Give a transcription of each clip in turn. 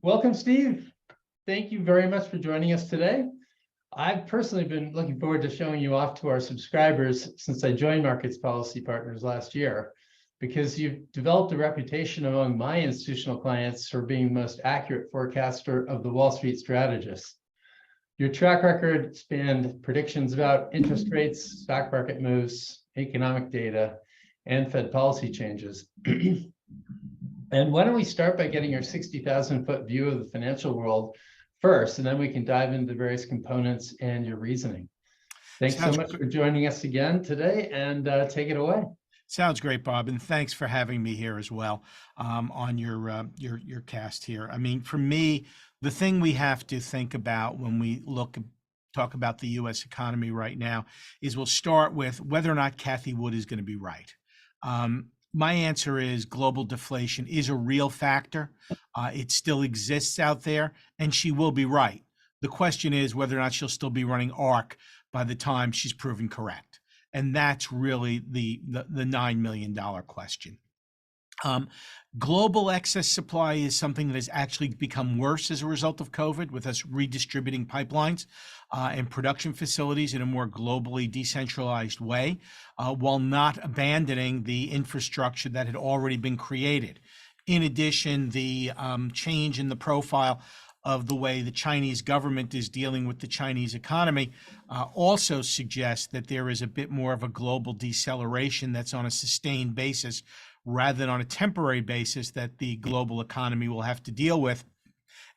Welcome, Steve. Thank you very much for joining us today. I've personally been looking forward to showing you off to our subscribers since I joined Markets Policy Partners last year, because you've developed a reputation among my institutional clients for being the most accurate forecaster of the Wall Street strategists. Your track record spanned predictions about interest rates, stock market moves, economic data, and Fed policy changes. And why don't we start by getting your 60,000-foot view of the financial world first, and then we can dive into the various components and your reasoning. Thanks so much for joining us again today, and take it away. Sounds great, Bob, and thanks for having me here as well on your cast here. I mean, for me, the thing we have to think about when we talk about the U.S. economy right now is we'll start with whether or not Cathy Wood is going to be right. My answer is global deflation is a real factor. It still exists out there, and she will be right. The question is whether or not she'll still be running ARC by the time she's proven correct. And that's really the $9 million question. Global excess supply is something that has actually become worse as a result of COVID, with us redistributing pipelines and production facilities in a more globally decentralized way, while not abandoning the infrastructure that had already been created. In addition, the change in the profile of the way the Chinese government is dealing with the Chinese economy also suggests that there is a bit more of a global deceleration that's on a sustained basis rather than on a temporary basis that the global economy will have to deal with.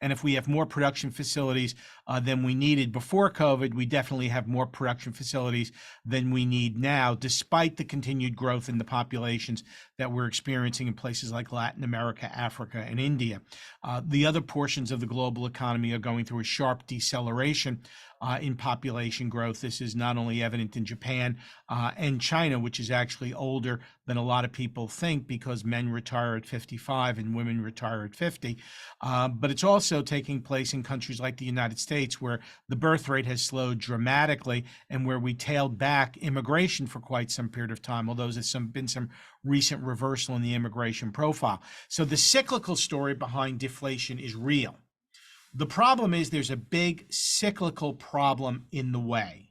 And if we have more production facilities than we needed before COVID, we definitely have more production facilities than we need now, despite the continued growth in the populations that we're experiencing in places like Latin America, Africa, and India. The other portions of the global economy are going through a sharp deceleration in population growth. This is not only evident in Japan and China, which is actually older than a lot of people think because men retire at 55 and women retire at 50, but it's also taking place in countries like the United States, where the birth rate has slowed dramatically and where we tailed back immigration for quite some period of time, although there's been some recent reversal in the immigration profile. So the cyclical story behind deflation is real. The problem is there's a big cyclical problem in the way.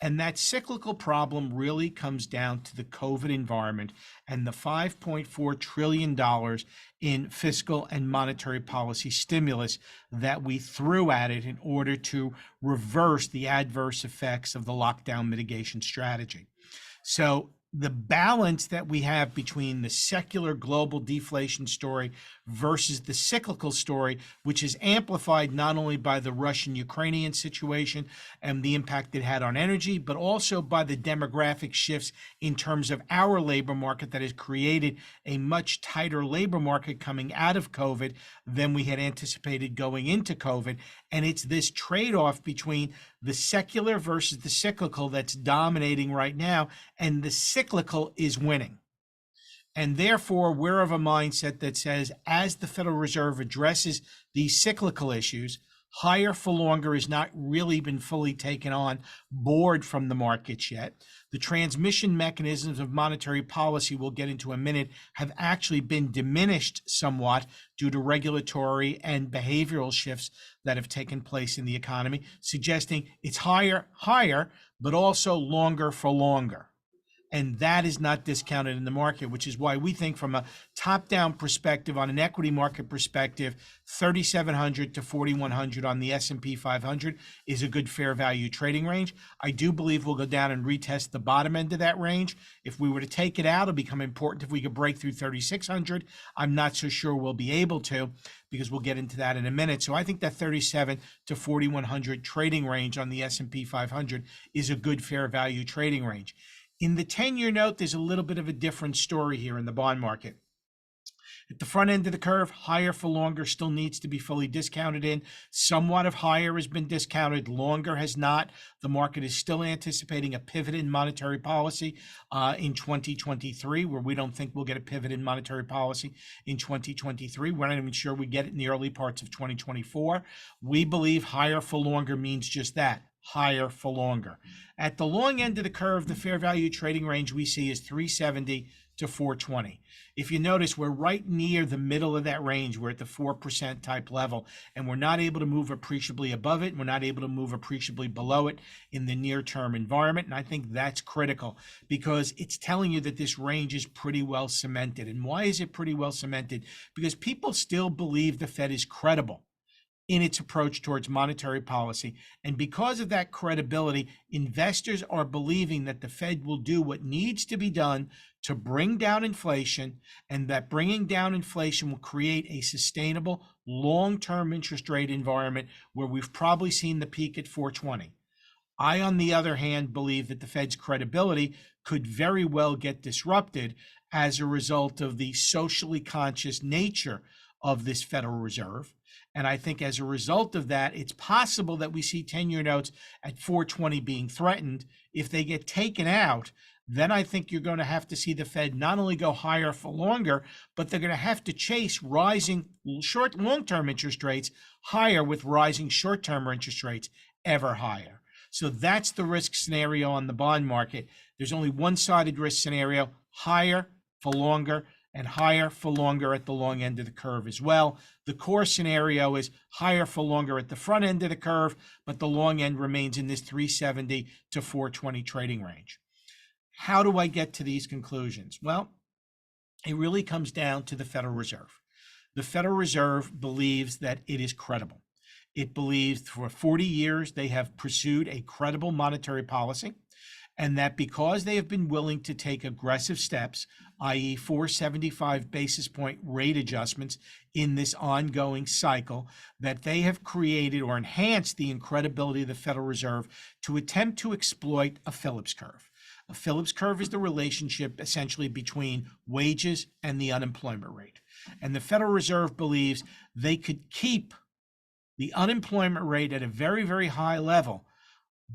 And that cyclical problem really comes down to the COVID environment and the $5.4 trillion in fiscal and monetary policy stimulus that we threw at it in order to reverse the adverse effects of the lockdown mitigation strategy. So the balance that we have between the secular global deflation story versus the cyclical story, which is amplified not only by the Russian-Ukrainian situation and the impact it had on energy, but also by the demographic shifts in terms of our labor market that has created a much tighter labor market coming out of COVID than we had anticipated going into COVID. And it's this trade-off between the secular versus the cyclical that's dominating right now, and the cyclical is winning. And therefore, we're of a mindset that says, as the Federal Reserve addresses these cyclical issues, higher for longer has not really been fully taken on board from the markets yet. The transmission mechanisms of monetary policy, we'll get into in a minute, have actually been diminished somewhat due to regulatory and behavioral shifts that have taken place in the economy, suggesting it's higher, but also longer for longer. And that is not discounted in the market, which is why we think from a top-down perspective, on an equity market perspective, 3,700 to 4,100 on the S&P 500 is a good fair value trading range. I do believe we'll go down and retest the bottom end of that range. If we were to take it out, it'll become important if we could break through 3,600. I'm not so sure we'll be able to, because we'll get into that in a minute. So I think that 37 to 4,100 trading range on the S&P 500 is a good fair value trading range. In the 10-year note, there's a little bit of a different story here in the bond market. At the front end of the curve, higher for longer still needs to be fully discounted in. Somewhat of higher has been discounted, longer has not. The market is still anticipating a pivot in monetary policy in 2023, where we don't think we'll get a pivot in monetary policy in 2023. We're not even sure we get it in the early parts of 2024. We believe higher for longer means just that, higher for longer. At the long end of the curve, the fair value trading range we see is 370 to 420. If you notice, we're right near the middle of that range. We're at the 4% type level, and we're not able to move appreciably above it. And we're not able to move appreciably below it in the near-term environment. And I think that's critical because it's telling you that this range is pretty well cemented. And why is it pretty well cemented? Because people still believe the Fed is credible in its approach towards monetary policy. And because of that credibility, investors are believing that the Fed will do what needs to be done to bring down inflation, and that bringing down inflation will create a sustainable long-term interest rate environment where we've probably seen the peak at 420. I, on the other hand, believe that the Fed's credibility could very well get disrupted as a result of the socially conscious nature of this Federal Reserve. And I think as a result of that, it's possible that we see 10-year notes at 420 being threatened. If they get taken out, then I think you're going to have to see the Fed not only go higher for longer, but they're going to have to chase rising long-term interest rates higher with rising short-term interest rates ever higher. So that's the risk scenario on the bond market. There's only one-sided risk scenario, higher for longer, and higher for longer at the long end of the curve as well. The core scenario is higher for longer at the front end of the curve, but the long end remains in this 370 to 420 trading range. How do I get to these conclusions? Well, it really comes down to the Federal Reserve. The Federal Reserve believes that it is credible. It believes for 40 years they have pursued a credible monetary policy, and that because they have been willing to take aggressive steps, i.e. 475 basis point rate adjustments in this ongoing cycle, that they have created or enhanced the credibility of the Federal Reserve to attempt to exploit a Phillips curve. A Phillips curve is the relationship essentially between wages and the unemployment rate. And the Federal Reserve believes they could keep the unemployment rate at a very, very high level,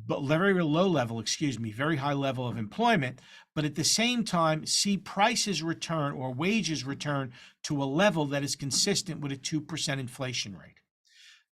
but very low level, very high level of employment, but at the same time see prices return or wages return to a level that is consistent with a 2% inflation rate.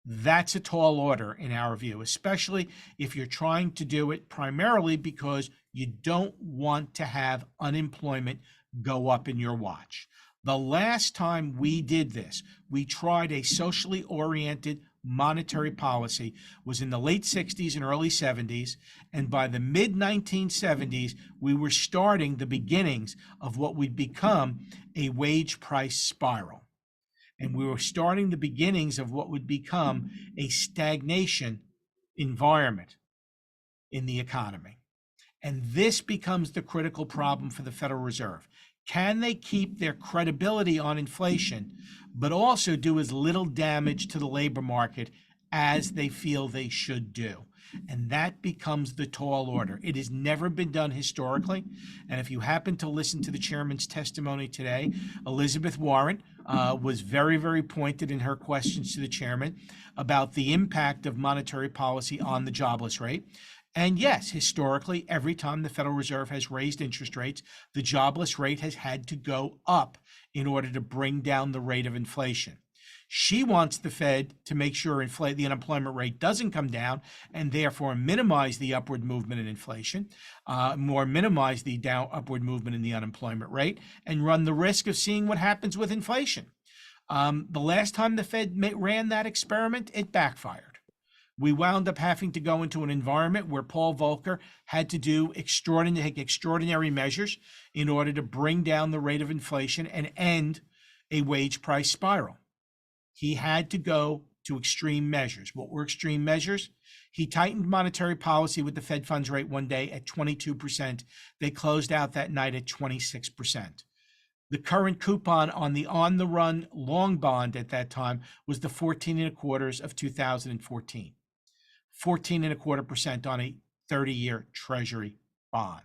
That's a tall order in our view, especially if you're trying to do it primarily because you don't want to have unemployment go up in your watch. The last time we did this, we tried a socially oriented monetary policy, was in the late 60s and early 70s, and by the mid 1970s we were starting the beginnings of what would become a wage price spiral, and we were starting the beginnings of what would become a stagnation environment in the economy. And this becomes the critical problem for the Federal Reserve. Can they keep their credibility on inflation, but also do as little damage to the labor market as they feel they should do? And that becomes the tall order. It has never been done historically. And if you happen to listen to the chairman's testimony today, Elizabeth Warren was very, very pointed in her questions to the chairman about the impact of monetary policy on the jobless rate. And yes, historically, every time the Federal Reserve has raised interest rates, the jobless rate has had to go up in order to bring down the rate of inflation. She wants the Fed to make sure the unemployment rate doesn't come down and therefore minimize the upward movement in inflation, minimize the upward movement in the unemployment rate, and run the risk of seeing what happens with inflation. The last time the Fed ran that experiment, it backfired. We wound up having to go into an environment where Paul Volcker had to take extraordinary measures in order to bring down the rate of inflation and end a wage price spiral. He had to go to extreme measures. What were extreme measures? He tightened monetary policy with the Fed funds rate one day at 22%. They closed out that night at 26%. The current coupon on the on-the-run long bond at that time was the 14.25% of 2014. 14.25% on a 30-year Treasury bond.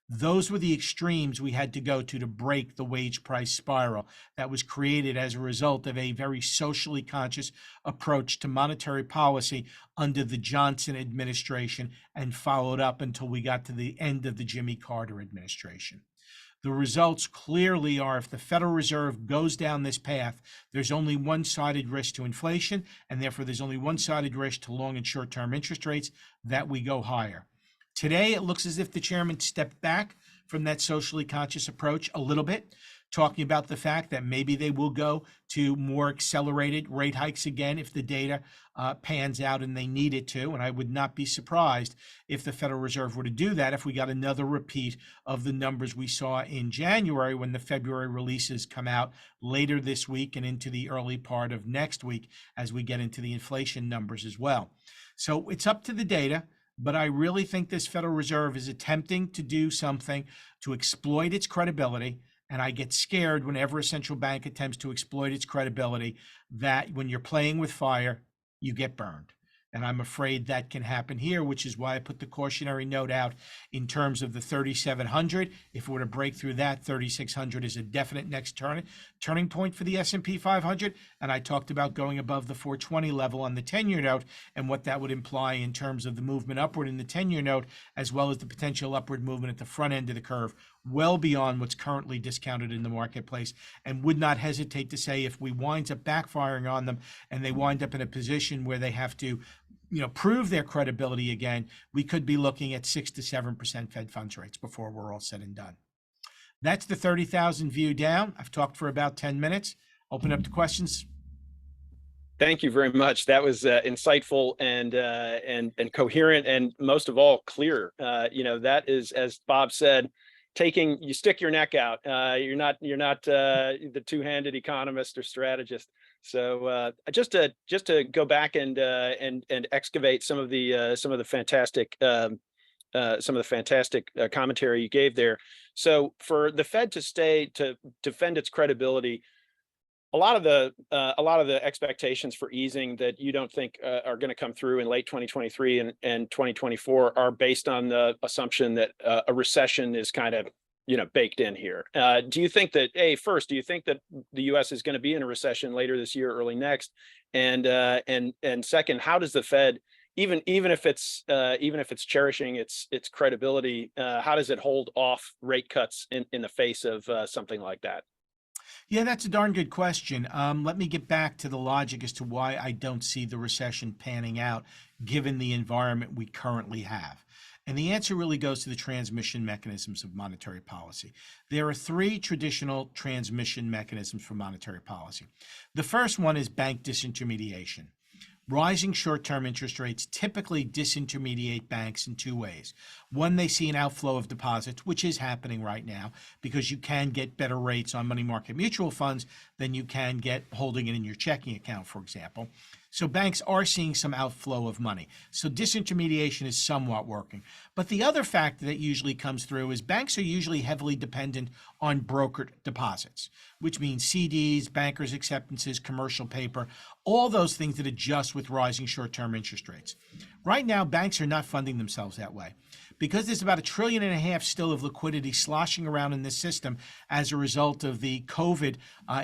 Those were the extremes we had to go to break the wage price spiral that was created as a result of a very socially conscious approach to monetary policy under the Johnson administration and followed up until we got to the end of the Jimmy Carter administration. The results clearly are if the Federal Reserve goes down this path, there's only one-sided risk to inflation, and therefore there's only one-sided risk to long and short-term interest rates, that we go higher. Today, it looks as if the chairman stepped back from that socially conscious approach a little bit, talking about the fact that maybe they will go to more accelerated rate hikes again if the data pans out and they need it to. And I would not be surprised if the Federal Reserve were to do that if we got another repeat of the numbers we saw in January when the February releases come out later this week and into the early part of next week as we get into the inflation numbers as well. So it's up to the data, but I really think this Federal Reserve is attempting to do something to exploit its credibility. And I get scared whenever a central bank attempts to exploit its credibility, that when you're playing with fire, you get burned. And I'm afraid that can happen here, which is why I put the cautionary note out in terms of the 3,700. If it were to break through that, 3,600 is a definite next turning point for the S&P 500. And I talked about going above the 420 level on the 10-year note and what that would imply in terms of the movement upward in the 10-year note, as well as the potential upward movement at the front end of the curve, well beyond what's currently discounted in the marketplace, and would not hesitate to say if we wind up backfiring on them and they wind up in a position where they have to prove their credibility again, we could be looking at 6 to 7% Fed funds rates before we're all said and done. That's the 30,000 view down. I've talked for about 10 minutes. Open up to questions. Thank you very much. That was insightful and coherent, and most of all, clear. That is, as Bob said, you stick your neck out. You're not the two-handed economist or strategist. So just to go back and excavate some of the fantastic commentary you gave there. So for the Fed to defend its credibility, a lot of the expectations for easing that you don't think are going to come through in late 2023 and 2024 are based on the assumption that a recession is kind of baked in here. Do you think that do you think that the U.S. is going to be in a recession later this year, early next? And second, how does the Fed, even if it's cherishing its credibility, how does it hold off rate cuts in the face of something like that? Yeah, that's a darn good question. Let me get back to the logic as to why I don't see the recession panning out, given the environment we currently have. And the answer really goes to the transmission mechanisms of monetary policy. There are three traditional transmission mechanisms for monetary policy. The first one is bank disintermediation. Rising short-term interest rates typically disintermediate banks in two ways. One, they see an outflow of deposits, which is happening right now because you can get better rates on money market mutual funds than you can get holding it in your checking account, for example. So banks are seeing some outflow of money. So disintermediation is somewhat working. But the other factor that usually comes through is banks are usually heavily dependent on brokered deposits, which means CDs, bankers' acceptances, commercial paper, all those things that adjust with rising short-term interest rates. Right now, banks are not funding themselves that way. Because there's about $1.5 trillion still of liquidity sloshing around in this system as a result of the COVID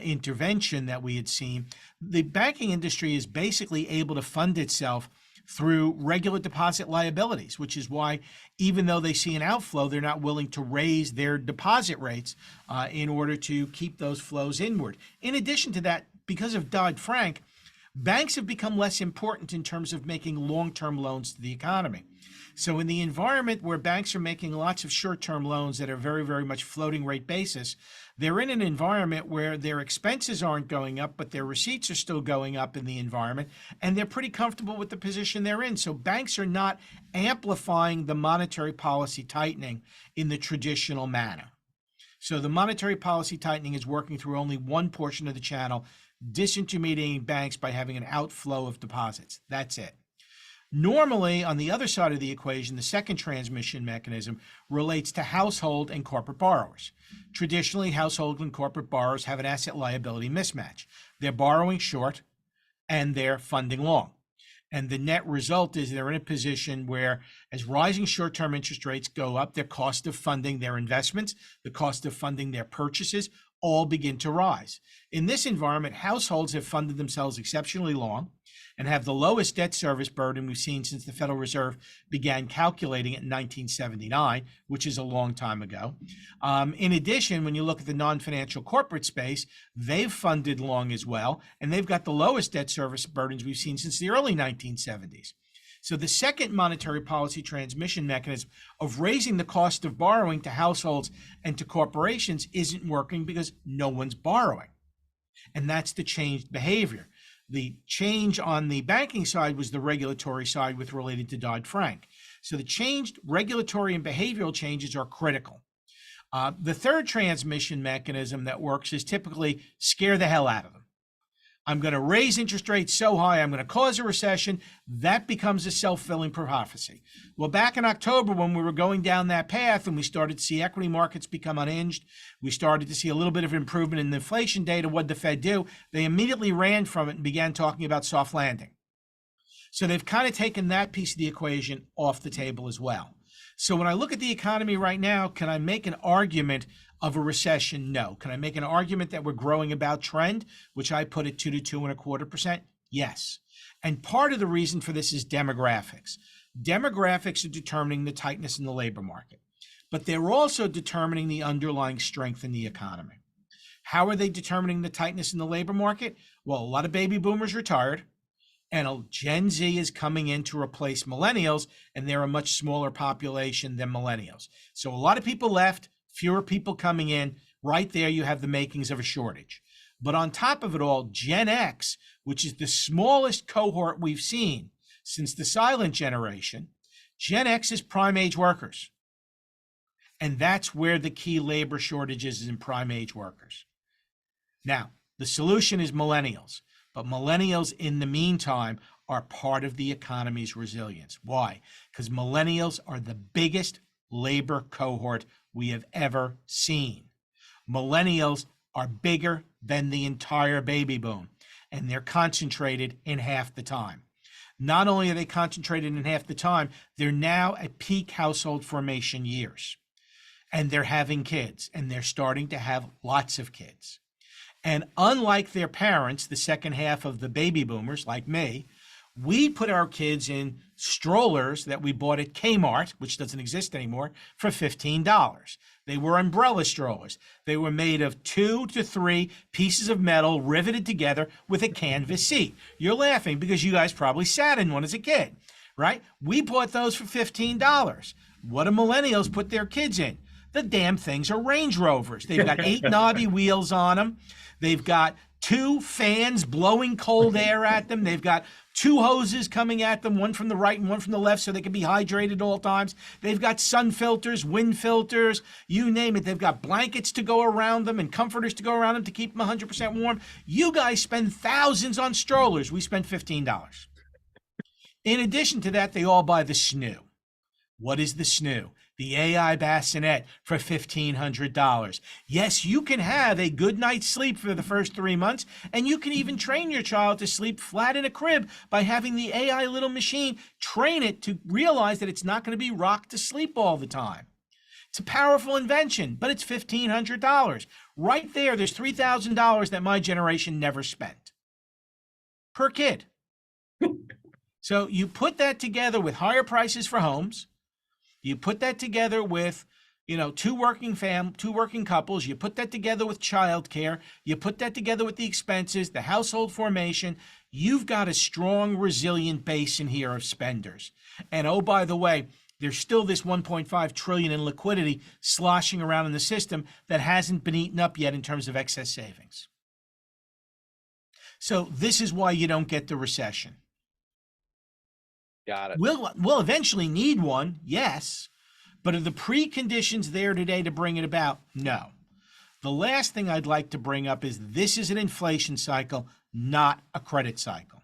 intervention that we had seen, the banking industry is basically able to fund itself through regular deposit liabilities, which is why even though they see an outflow, they're not willing to raise their deposit rates in order to keep those flows inward. In addition to that, because of Dodd-Frank, banks have become less important in terms of making long-term loans to the economy. So in the environment where banks are making lots of short-term loans that are very, very much floating rate basis, they're in an environment where their expenses aren't going up, but their receipts are still going up in the environment, and they're pretty comfortable with the position they're in. So banks are not amplifying the monetary policy tightening in the traditional manner. So the monetary policy tightening is working through only one portion of the channel, disintermediating banks by having an outflow of deposits. That's it. Normally, on the other side of the equation, the second transmission mechanism relates to household and corporate borrowers. Traditionally, household and corporate borrowers have an asset liability mismatch. They're borrowing short and they're funding long. And the net result is they're in a position where, as rising short-term interest rates go up, their cost of funding their investments, the cost of funding their purchases, all begin to rise. In this environment, households have funded themselves exceptionally long and have the lowest debt service burden we've seen since the Federal Reserve began calculating it in 1979, which is a long time ago. In addition, when you look at the non-financial corporate space, they've funded long as well, and they've got the lowest debt service burdens we've seen since the early 1970s. So the second monetary policy transmission mechanism of raising the cost of borrowing to households and to corporations isn't working because no one's borrowing. And that's the changed behavior. The change on the banking side was the regulatory side with related to Dodd-Frank. So the changed regulatory and behavioral changes are critical. The third transmission mechanism that works is typically scare the hell out of them. I'm going to raise interest rates so high, I'm going to cause a recession. That becomes a self-fulfilling prophecy. Well, back in October, when we were going down that path and we started to see equity markets become unhinged, we started to see a little bit of improvement in the inflation data. What did the Fed do? They immediately ran from it and began talking about soft landing. So they've kind of taken that piece of the equation off the table as well. So when I look at the economy right now, can I make an argument of a recession? No. Can I make an argument that we're growing about trend, which I put at 2 to 2.25%? Yes. And part of the reason for this is demographics. Demographics are determining the tightness in the labor market, but they're also determining the underlying strength in the economy. How are they determining the tightness in the labor market? Well, a lot of baby boomers retired, and Gen Z is coming in to replace millennials, and they're a much smaller population than millennials. So a lot of people left, fewer people coming in. Right there, you have the makings of a shortage. But on top of it all, Gen X, which is the smallest cohort we've seen since the silent generation, Gen X is prime age workers. And that's where the key labor shortage is in prime age workers. Now, the solution is millennials. But millennials, in the meantime, are part of the economy's resilience. Why? Because millennials are the biggest labor cohort we have ever seen. Millennials are bigger than the entire baby boom, and they're concentrated in half the time. Not only are they concentrated in half the time, they're now at peak household formation years. And they're having kids, and they're starting to have lots of kids. And unlike their parents, the second half of the baby boomers, like me, we put our kids in strollers that we bought at Kmart, which doesn't exist anymore, for $15. They were umbrella strollers. They were made of 2 to 3 pieces of metal riveted together with a canvas seat. You're laughing because you guys probably sat in one as a kid, right? We bought those for $15. What do millennials put their kids in? The damn things are Range Rovers. They've got 8 knobby wheels on them. They've got 2 fans blowing cold air at them. They've got 2 hoses coming at them, one from the right and one from the left, so they can be hydrated at all times. They've got sun filters, wind filters, you name it. They've got blankets to go around them and comforters to go around them to keep them 100% warm. You guys spend thousands on strollers. We spend $15. In addition to that, they all buy the snoo. What is the snoo? The AI bassinet for $1,500. Yes, you can have a good night's sleep for the first 3 months, and you can even train your child to sleep flat in a crib by having the AI little machine train it to realize that it's not going to be rocked to sleep all the time. It's a powerful invention, but it's $1,500. Right there, there's $3,000 that my generation never spent per kid. So you put that together with higher prices for homes. You put that together with, two working couples. You put that together with childcare. You put that together with the expenses, the household formation. You've got a strong, resilient base in here of spenders. And oh, by the way, there's still this 1.5 trillion in liquidity sloshing around in the system that hasn't been eaten up yet in terms of excess savings. So this is why you don't get the recession. Got it. We'll eventually need one, yes, but are the preconditions there today to bring it about? No. The last thing I'd like to bring up is this is an inflation cycle, not a credit cycle.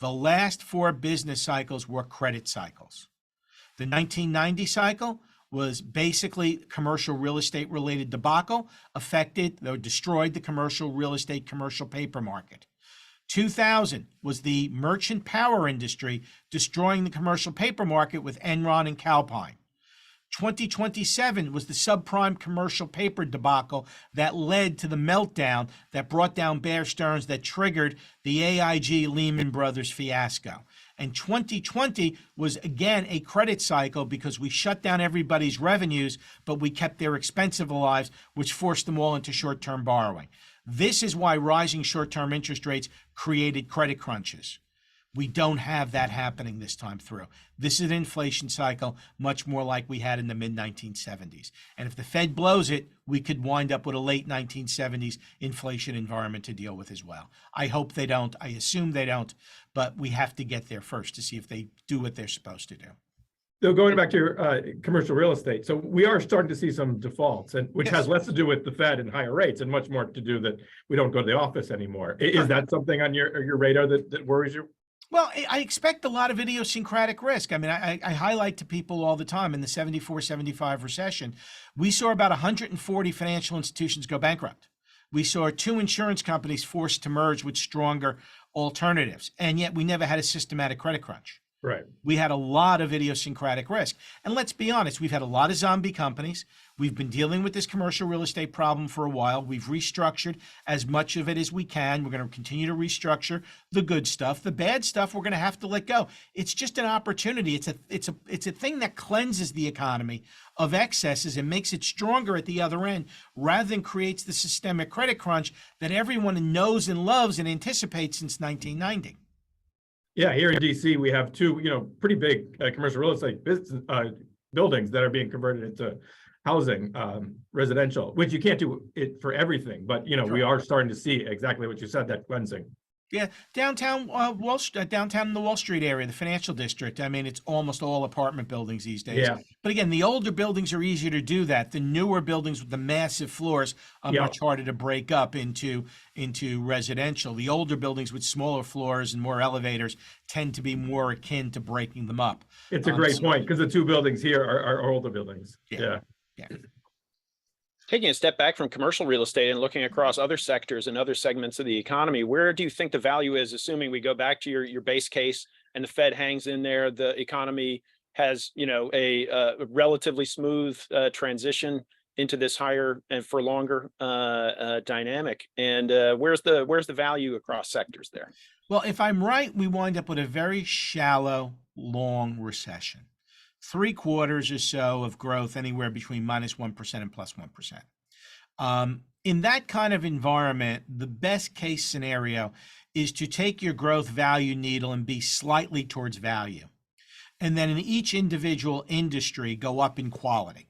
The last 4 business cycles were credit cycles. The 1990 cycle was basically commercial real estate related debacle, affected or destroyed the commercial real estate, commercial paper market. 2000 was the merchant power industry destroying the commercial paper market with Enron and Calpine. 2027 was the subprime commercial paper debacle that led to the meltdown that brought down Bear Stearns that triggered the AIG Lehman Brothers fiasco. And 2020 was again a credit cycle because we shut down everybody's revenues, but we kept their expenses alive, which forced them all into short-term borrowing. This is why rising short-term interest rates created credit crunches. We don't have that happening this time through. This is an inflation cycle, much more like we had in the mid-1970s. And if the Fed blows it, we could wind up with a late 1970s inflation environment to deal with as well. I hope they don't. I assume they don't, but we have to get there first to see if they do what they're supposed to do. So going back to your commercial real estate, so we are starting to see some defaults, and which Yes. has less to do with the Fed and higher rates, and much more to do that we don't go to the office anymore. Is that something on your radar that worries you? Well, I expect a lot of idiosyncratic risk. I mean, I highlight to people all the time in the 74, 75 recession, we saw about 140 financial institutions go bankrupt. We saw 2 insurance companies forced to merge with stronger alternatives, and yet we never had a systematic credit crunch. Right. We had a lot of idiosyncratic risk. And let's be honest, we've had a lot of zombie companies. We've been dealing with this commercial real estate problem for a while. We've restructured as much of it as we can. We're going to continue to restructure the good stuff. The bad stuff, we're going to have to let go. It's just an opportunity. It's a thing that cleanses the economy of excesses and makes it stronger at the other end, rather than creates the systemic credit crunch that everyone knows and loves and anticipates since 1990. Yeah, here in DC, we have 2, pretty big commercial real estate business, buildings that are being converted into housing, residential, which you can't do it for everything. But, we are starting to see exactly what you said, that cleansing. Yeah, downtown downtown in the Wall Street area, the financial district. I mean, it's almost all apartment buildings these days. Yeah. But again, the older buildings are easier to do that. The newer buildings with the massive floors are much harder to break up into residential. The older buildings with smaller floors and more elevators tend to be more akin to breaking them up. It's a great point, because the 2 buildings here are older buildings. Yeah. Taking a step back from commercial real estate and looking across other sectors and other segments of the economy, where do you think the value is, assuming we go back to your base case and the Fed hangs in there, the economy has, a relatively smooth transition into this higher and for longer dynamic? And where's the value across sectors there? Well, if I'm right, we wind up with a very shallow, long recession. 3 quarters or so of growth, anywhere between -1% and +1%. In that kind of environment, the best case scenario is to take your growth value needle and be slightly towards value. And then in each individual industry, go up in quality.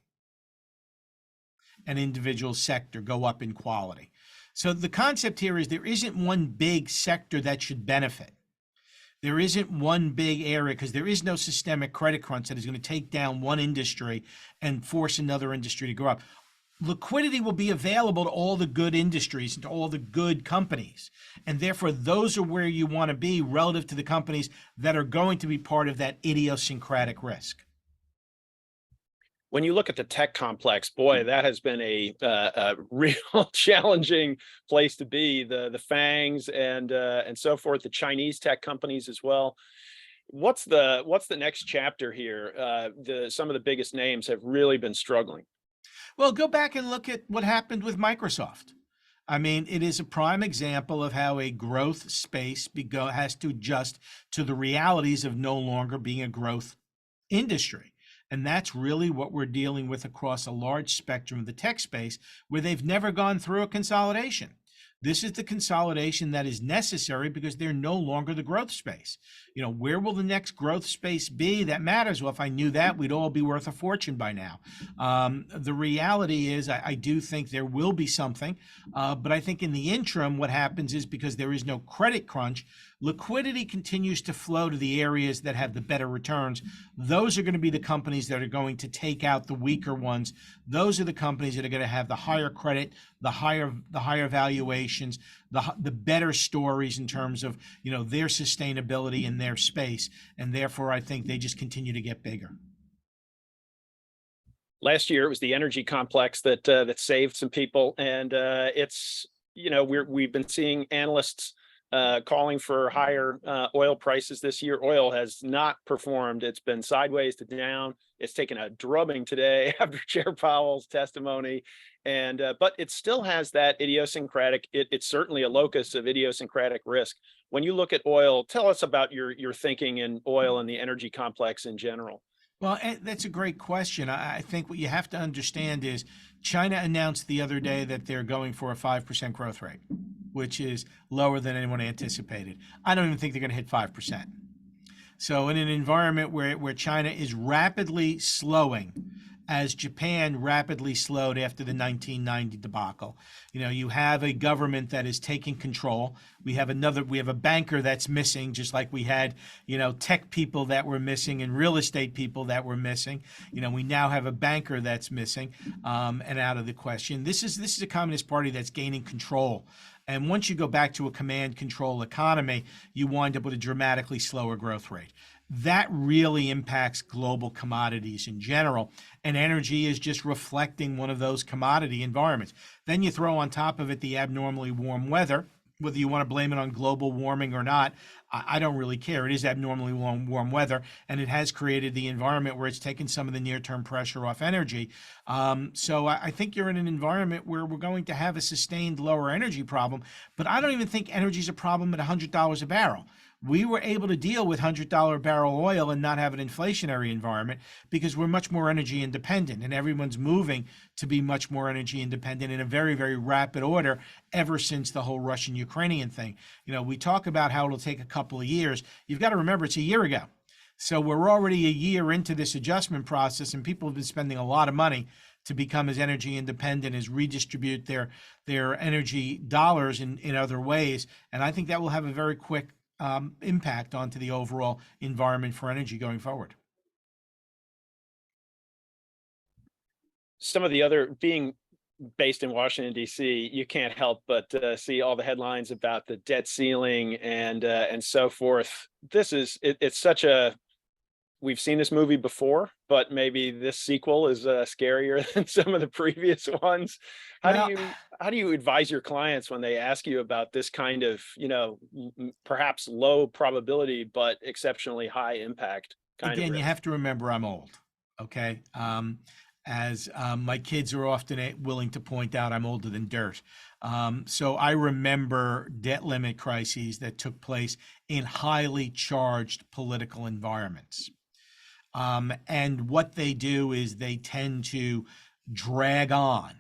An individual sector go up in quality. So the concept here is there isn't one big sector that should benefit. There isn't one big area, because there is no systemic credit crunch that is going to take down one industry and force another industry to grow up. Liquidity will be available to all the good industries and to all the good companies. And therefore, those are where you want to be relative to the companies that are going to be part of that idiosyncratic risk. When you look at the tech complex, boy, that has been a real challenging place to be. The FANGs and so forth, the Chinese tech companies as well. What's the next chapter here? Some of the biggest names have really been struggling. Well, go back and look at what happened with Microsoft. I mean, it is a prime example of how a growth space has to adjust to the realities of no longer being a growth industry. And that's really what we're dealing with across a large spectrum of the tech space, where they've never gone through a consolidation. This is the consolidation that is necessary because they're no longer the growth space. Where will the next growth space be? That matters. Well, if I knew that, we'd all be worth a fortune by now. The reality is I do think there will be something, but I think in the interim, what happens is, because there is no credit crunch, liquidity continues to flow to the areas that have the better returns. Those are going to be the companies that are going to take out the weaker ones. Those are the companies that are going to have the higher credit, the higher valuations, the better stories in terms of their sustainability in their space, and therefore I think they just continue to get bigger. Last year, it was the energy complex that saved some people, and it's we've been seeing analysts calling for higher oil prices this year. Oil has not performed. It's been sideways to down. It's taken a drubbing today after Chair Powell's testimony. And but it still has that idiosyncratic, it's certainly a locus of idiosyncratic risk. When you look at oil, tell us about your thinking in oil and the energy complex in general. Well, that's a great question. I think what you have to understand is China announced the other day that they're going for a 5% growth rate, which is lower than anyone anticipated. I don't even think they're going to hit 5%. So in an environment where China is rapidly slowing, as Japan rapidly slowed after the 1990 debacle. You have a government that is taking control. We have a banker that's missing, just like we had, tech people that were missing and real estate people that were missing. We now have a banker that's missing and out of the question. This is a Communist Party that's gaining control. And once you go back to a command control economy, you wind up with a dramatically slower growth rate. That really impacts global commodities in general, and energy is just reflecting one of those commodity environments. Then you throw on top of it the abnormally warm weather, whether you want to blame it on global warming or not, I don't really care. It is abnormally warm weather, and it has created the environment where it's taken some of the near-term pressure off energy. So I think you're in an environment where we're going to have a sustained lower energy problem, but I don't even think energy is a problem at $100 a barrel. We were able to deal with $100 barrel oil and not have an inflationary environment because we're much more energy independent, and everyone's moving to be much more energy independent in a very, very rapid order ever since the whole Russian-Ukrainian thing. We talk about how it'll take a couple of years. You've got to remember it's a year ago. So we're already a year into this adjustment process, and people have been spending a lot of money to become as energy independent, as redistribute their energy dollars in other ways. And I think that will have a very quick impact onto the overall environment for energy going forward. Some of the other, being based in Washington, D.C., you can't help but see all the headlines about the debt ceiling and so forth. It's such a, we've seen this movie before, but maybe this sequel is scarier than some of the previous ones. How do you advise your clients when they ask you about this kind of, perhaps low probability, but exceptionally high impact kind of risk? Again, you have to remember I'm old, okay? As my kids are often willing to point out, I'm older than dirt. So I remember debt limit crises that took place in highly charged political environments. And what they do is they tend to drag on.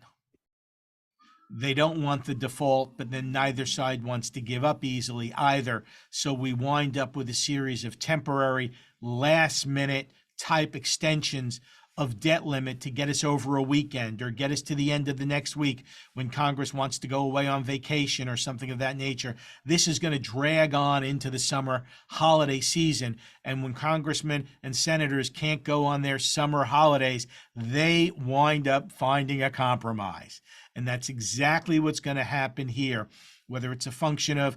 They don't want the default, but then neither side wants to give up easily either. So we wind up with a series of temporary, last-minute type extensions of debt limit to get us over a weekend or get us to the end of the next week when Congress wants to go away on vacation or something of that nature. This is going to drag on into the summer holiday season. And when congressmen and senators can't go on their summer holidays, they wind up finding a compromise. And that's exactly what's going to happen here. Whether it's a function of,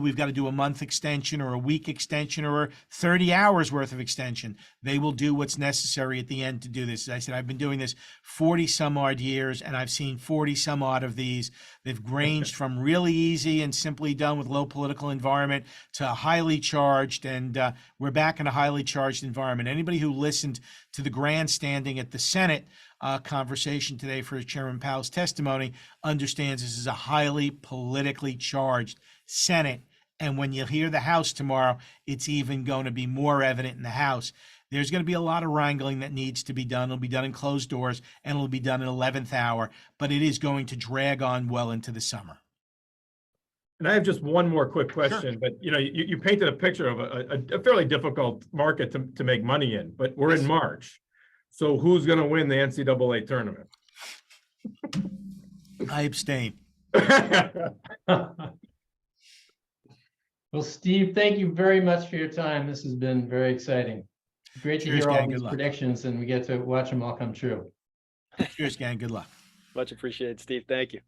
we've got to do a month extension or a week extension or 30 hours worth of extension, they will do what's necessary at the end to do this. As I said, I've been doing this 40 some odd years, and I've seen 40 some odd of these. They've ranged from really easy and simply done with low political environment to highly charged, and we're back in a highly charged environment. Anybody who listened to the grandstanding at the Senate conversation today for Chairman Powell's testimony understands this is a highly politically charged Senate. And when you hear the House tomorrow, it's even going to be more evident in the House. There's going to be a lot of wrangling that needs to be done. It'll be done in closed doors, and it'll be done at 11th hour, but it is going to drag on well into the summer. And I have just one more quick question, but you painted a picture of a fairly difficult market to make money in, but we're in March. So who's going to win the NCAA tournament? I abstain. Well, Steve, thank you very much for your time. This has been very exciting. Great to hear all these predictions, and we get to watch them all come true. Cheers, gang. Good luck. Much appreciated, Steve. Thank you.